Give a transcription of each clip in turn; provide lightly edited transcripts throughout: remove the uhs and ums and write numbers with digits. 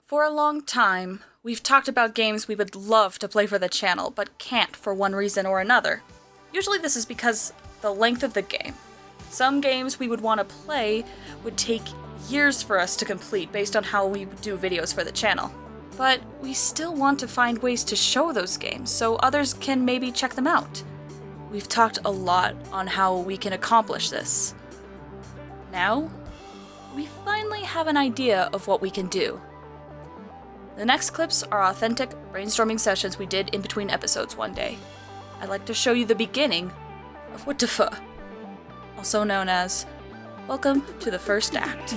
For a long time, we've talked about games we would love to play for the channel, but can't for one reason or another. Usually this is because the length of the game. Some games we would want to play would take years for us to complete based on how we do videos for the channel. But we still want to find ways to show those games so others can maybe check them out. We've talked a lot on how we can accomplish this. Now, we finally have an idea of what we can do. The next clips are authentic brainstorming sessions we did in between episodes one day. I'd like to show you the beginning of WttFA, also known as Welcome to the First Act.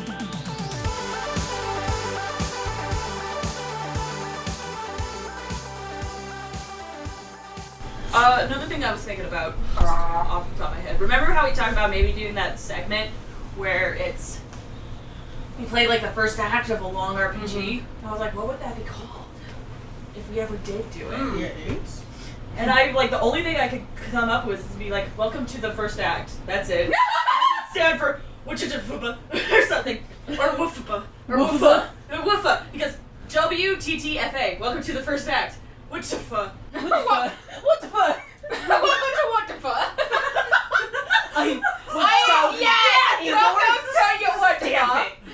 Another thing I was thinking about off the top of my head. Remember how we talked about maybe doing that segment where we played like the first act of a long RPG? Mm-hmm. I was like, what would that be called if we ever did do it? Yeah, and the only thing I could come up with is to be like, welcome to the first act. That's it. Stand for WttFA or something. Or WooFA. Or WooFA. WooFA. Because WttFA. Welcome to the first act. WttFA. WttFA. WttFA. Welcome to WttFA.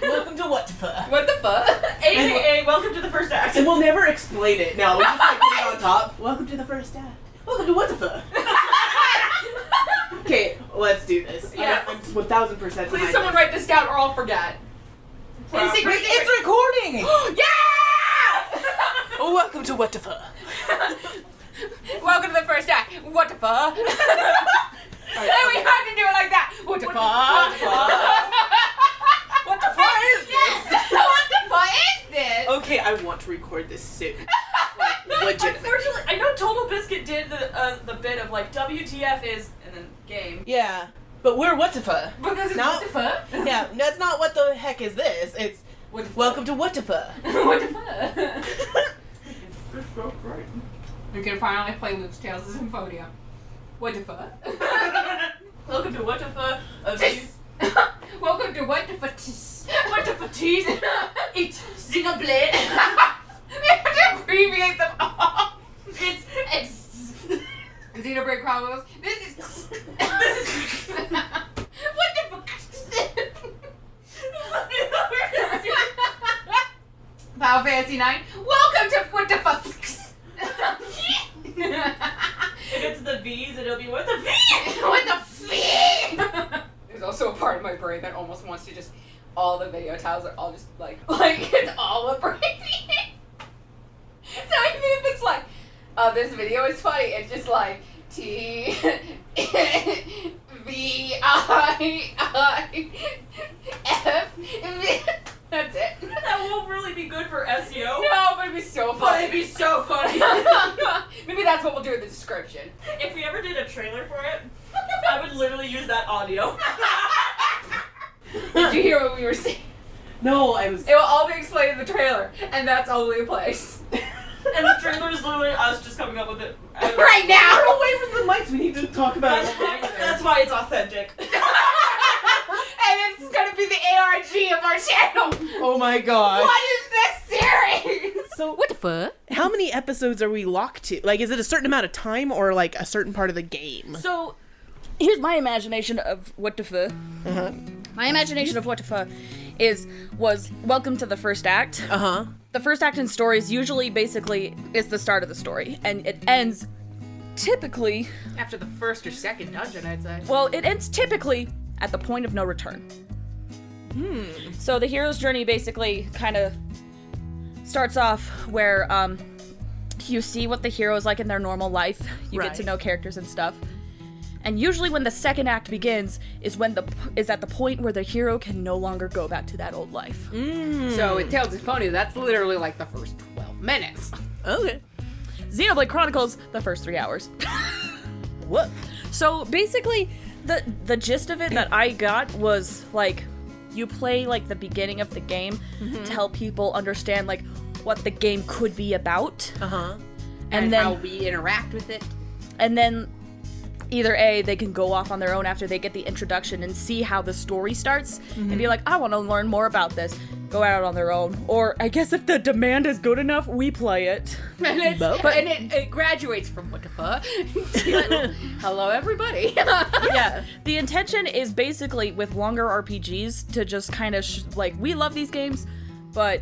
Welcome to WttFA. WttFA. AKA welcome to the first act. And we'll never explain it. No, we'll just like put it on top. Welcome to the first act. Welcome to WttFA. Okay, let's do this. Yeah. I'm 1,000% Please someone write this down or I'll forget. It's recording! Yeah! Oh, welcome to WttFA. Welcome to the first act. WttFA. And we have to do it like that. WttFA. What the fuck is this? What the fuck is this? Okay, I want to record this soon. Like, legitimately. Unfortunately, I know Total Biscuit did the bit of like WTF is and then game. Yeah, but we're WttFA. Because it's Not- WttFA. Yeah, that's not what the heck is this. It's WttFA. welcome to WttFA. WttFA. It's so great. We can finally play Luke's Tales of Symphonia. WttFA. Welcome to WttFA. Welcome to WttFA. WttFA tease. It's Xenoblade. We have to abbreviate them all. It's Xenoblade Chronicles. This is Final Fantasy 9. Welcome to WttFA. If it's the V's, it'll be what the V. What the f? There's also a part of my brain that almost wants to just all the video titles are all just like it's all abbreviated. So even if it's like, this video is funny, it's just like T V I F V. That's it. That won't really be good for SEO. No, but it'd be so But funny. it'd be so funny. Maybe that's what we'll do in the description. If we ever did a trailer for it, I would literally use that audio. Did you hear what we were saying? No, I was. It will all be explained in the trailer, and that's all we place. And the trailer is literally us just coming up with it. Right now! Get away from the mics. We need to talk about it. That's why it's authentic. And it's gonna be the ARG of our channel! Oh my god. What is this series? So, What the fuck? how many episodes are we locked to? Like, is it a certain amount of time or like a certain part of the game? So, here's my imagination of WttFA. Uh-huh. My imagination of WttFA was Welcome to the First Act. Uh-huh. The first act in stories usually basically is the start of the story, and it ends typically, After the first or second dungeon, I'd say. well, it ends typically at the point of no return. So the hero's journey basically kind of starts off where you see what the hero is like in their normal life. You get to Right. know characters and stuff. And usually when the second act begins is at the point where the hero can no longer go back to that old life. So in Tales of Symphonia, that's literally like the first 12 minutes. Okay. Xenoblade Chronicles, the first 3 hours. Woof. So basically, the gist of it that I got was like, you play like the beginning of the game to help people understand like what the game could be about, Uh-huh. And then how we interact with it. and then either A, they can go off on their own after they get the introduction and see how the story starts and be like, I want to learn more about this. go out on their own. Or I guess if the demand is good enough, we play it. And, it graduates from WttFA to hello everybody. Yeah, the intention is basically with longer RPGs to just kind of like, we love these games, but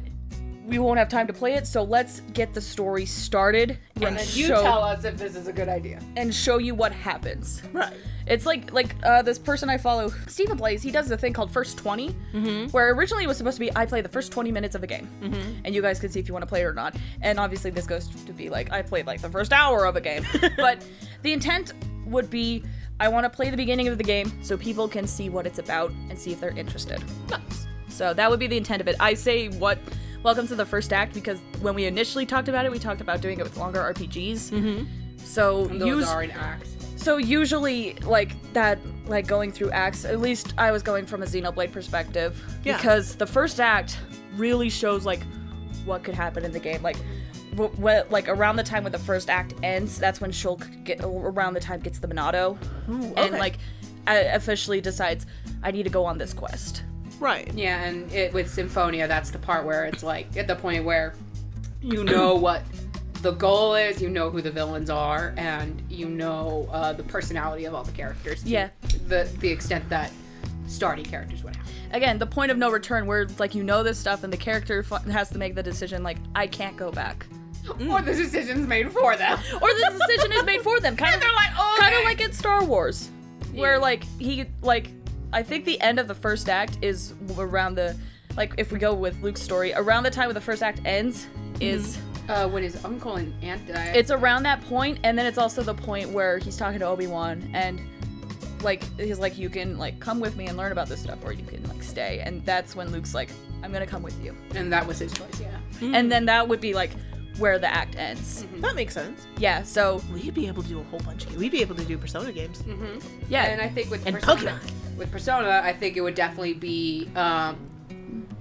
we won't have time to play it, so let's get the story started And then you tell us if this is a good idea. and show you what happens. Right. It's like this person I follow, Stephen plays, he does a thing called First 20, where originally it was supposed to be, I play the first 20 minutes of a game, and you guys can see if you want to play it or not. And obviously this goes to be like, I played like the first hour of a game. But the intent would be, I want to play the beginning of the game so people can see what it's about and see if they're interested. Nice. So that would be the intent of it. I say welcome to the first act because when we initially talked about it, we talked about doing it with longer RPGs. So And those are in acts. So usually, like, that, like, going through acts, at least I was going from a Xenoblade perspective. Yeah. Because the first act really shows, like, what could happen in the game. Like, like around the time when the first act ends, that's when Shulk, around the time, gets the Monado. Ooh, And, okay. like, officially decides, I need to go on this quest. Right. Yeah, and with Symphonia, that's the part where it's like, at the point where you know what the goal is, you know who the villains are, and you know the personality of all the characters. To Yeah. The extent that starting characters would have. Again, the point of no return, where, like, you know this stuff, and the character has to make the decision, like, I can't go back. Or the decision's made for them. Or the decision is made for them. Kind of they're like, okay. Kind of like in Star Wars, where Yeah. like I think the end of the first act is around the, like, if we go with Luke's story, around the time when the first act ends is What is uncle and aunt? it's around that point, and then it's also the point where he's talking to Obi-Wan and like he's like, you can like come with me and learn about this stuff, or you can like stay, and that's when Luke's like, I'm gonna come with you, And that was his choice, yeah. and then that would be like where the act ends. That makes sense. Yeah, so We'd be able to do a whole bunch of games. We'd be able to do Persona games. yeah, And I think with And Persona, Pokemon. with Persona, I think it would definitely be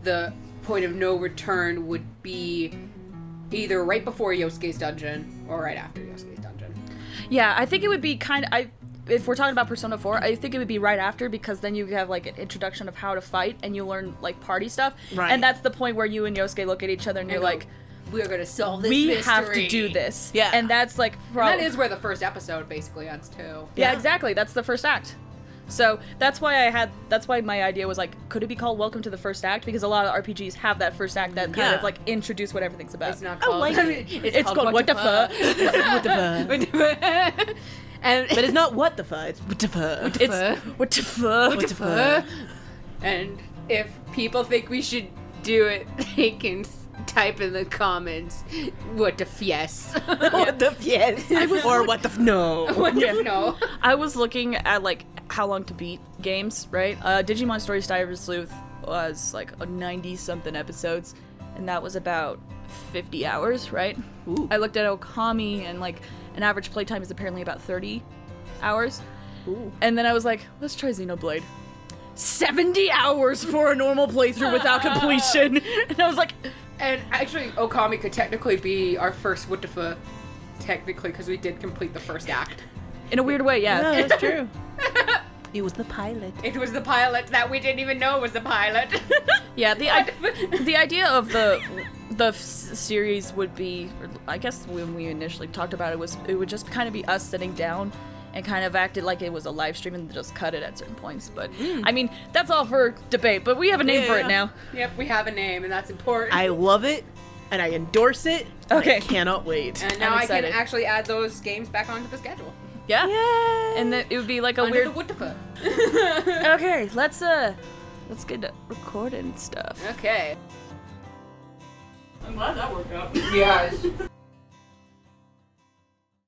the point of no return would be either right before Yosuke's dungeon or right after Yosuke's dungeon. Yeah, I think it would be kind of, if we're talking about Persona 4, I think it would be right after, because then you have like an introduction of how to fight and you learn like party stuff. Right. And that's the point where you and Yosuke look at each other and you're go, like, we're gonna solve this we mystery. have to do this. Yeah. And that's like, And that is where the first episode basically ends too. yeah, Yeah. exactly. That's the first act. So that's why my idea was like, could it be called Welcome to the First Act? Because a lot of RPGs have that first act that kind Yeah. of like introduce what everything's about. It's not I called. like it. It's called What the Fuck. What the fuck? And But it's not what the fuck. It's what the fuck. It's what the fuck? What the fuck? And if people think we should do it, they can type in the comments, what the yes. What the yes? Or what the no? What the no. I was looking at like how long to beat games, right? Digimon Stories Diary Sleuth was like 90-something episodes, and that was about 50 hours, right? Ooh. I looked at Okami, and like an average playtime is apparently about 30 hours. Ooh. And then I was like, let's try Xenoblade. 70 hours for a normal playthrough without completion. And I was like, And actually, Okami could technically be our first WttF, technically, because we did complete the first act. in a weird way, yeah. Yeah, that's true. It was the pilot. It was the pilot that we didn't even know was the pilot. Yeah, the idea of the series would be, I guess when we initially talked about it, it would just kind of be us sitting down and kind of acted like it was a live stream and just cut it at certain points. But I mean, that's all for debate, but we have a name for it Yeah. now. Yep, we have a name, and that's important. I love it, and I endorse it. Okay. I cannot wait. and now I'm I can excited. actually add those games back onto the schedule. Yeah? Yay! And then it would be like a Under weird... the WttF. Okay, let's get to recording stuff. Okay. I'm glad that worked out. Yes.